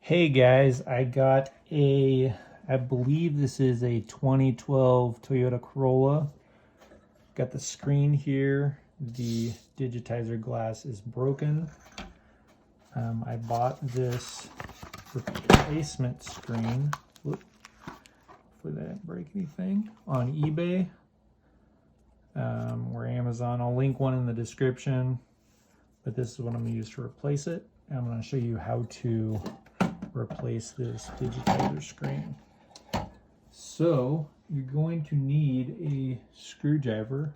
Hey guys, I believe this is a 2012 Toyota Corolla. Got the screen here. The Digitizer glass is broken. I bought this replacement screen. Whoop, hopefully that didn't break anything. On eBay or Amazon. I'll link one in the description. But this is what I'm going to use to replace it. And I'm going to show you how to replace this Digitizer screen. So you're going to need a screwdriver,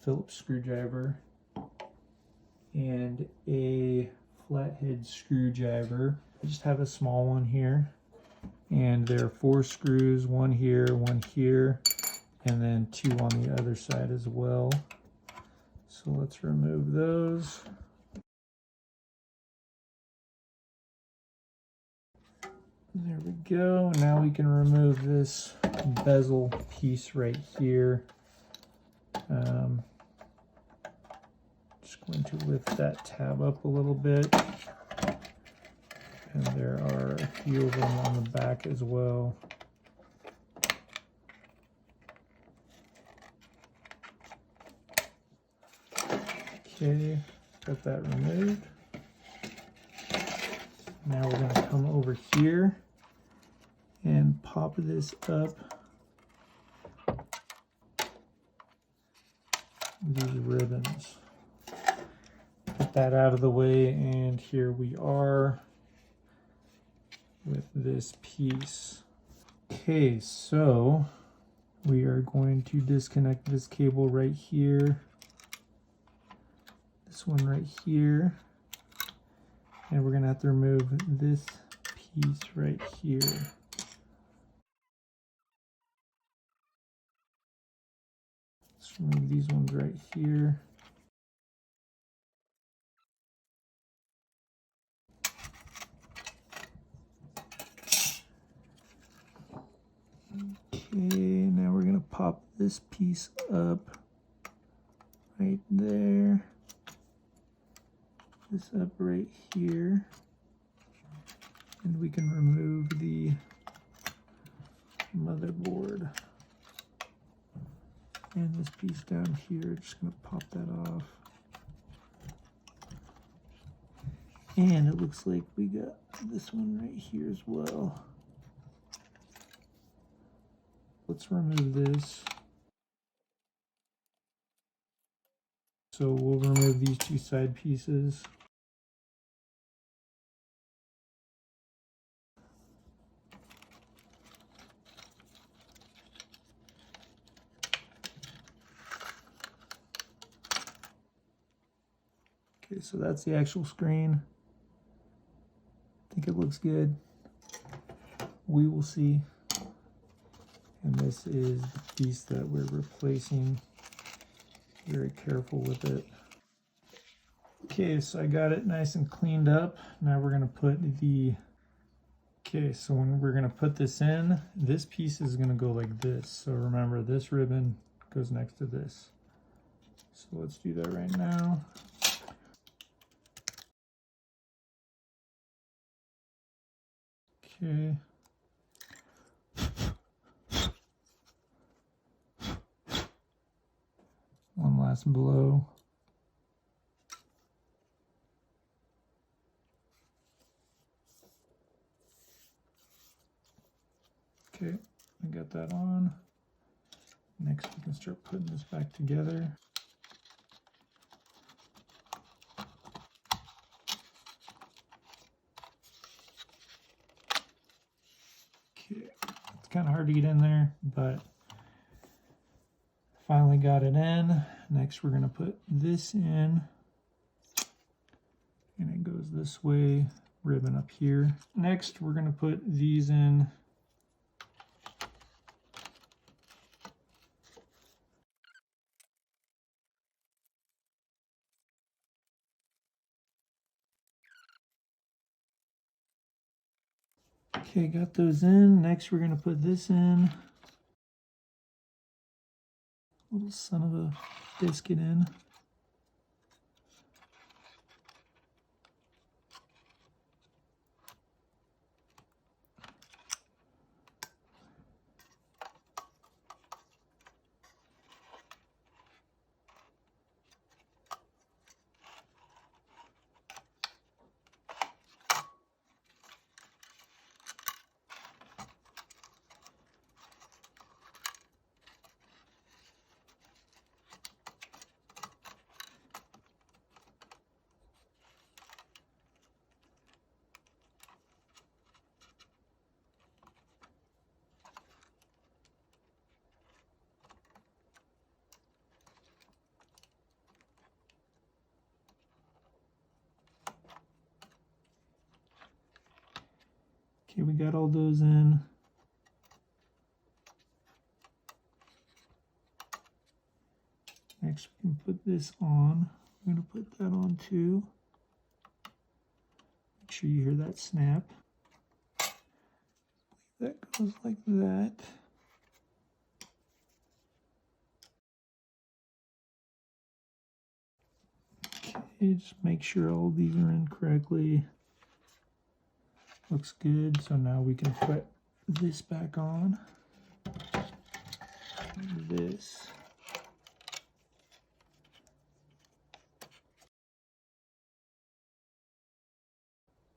Phillips screwdriver, and a flathead screwdriver. I just have a small one here, and there are 4 screws, one here, and then 2 on the other side as well. So let's remove those. There we go. Now we can remove this bezel piece right here. Just going to lift that tab up a little bit. And there are a few of them on the back as well. Okay, got that removed. Now we're going to come over here and pop this up. These ribbons. Get that out of the way, and here we are with this piece. Okay, so we are going to disconnect this cable right here. This one right here. And we're going to have to remove this piece right here. Let's remove these ones right here. Okay, now we're going to pop this piece up right there. This up right here, and we can remove the motherboard. And this piece down here, just gonna pop that off. And it looks like we got this one right here as well. Let's remove this. So we'll remove these 2 side pieces. Okay, so that's the actual screen. I think it looks good. We will see. And this is the piece that we're replacing. Very careful with it. Okay, so I got it nice and cleaned up. Now we're going to put the... Okay, so when we're going to put this in, this piece is going to go like this. So remember, this ribbon goes next to this. So let's do that right now. Okay. One last blow. Okay, I got that on. Next we can start putting this back together. Okay, it's kind of hard to get in there, but finally got it in. Next we're going to put this in, and it goes this way, ribbon up here. Next we're going to put these in. Okay, got those in. Next we're going to put this in. Little son of a biscuit in. Okay, we got all those in. Next, we can put this on. I'm going to put that on too. Make sure you hear that snap. That goes like that. Okay, just make sure all these are in correctly. Looks good. So now we can put this back on. This.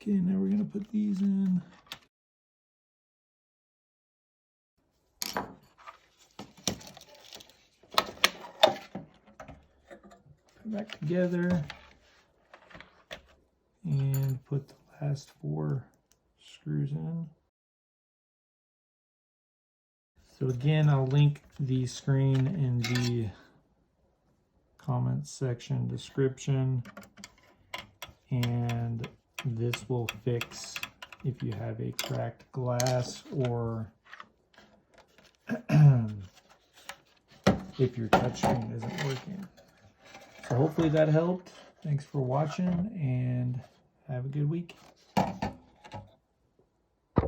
Okay, now we're going to put these in. Put back together. And put the last 4 screws in. So again, I'll link the screen in the comments section description. And this will fix if you have a cracked glass or if your touchscreen isn't working. So hopefully that helped. Thanks for watching and have a good week.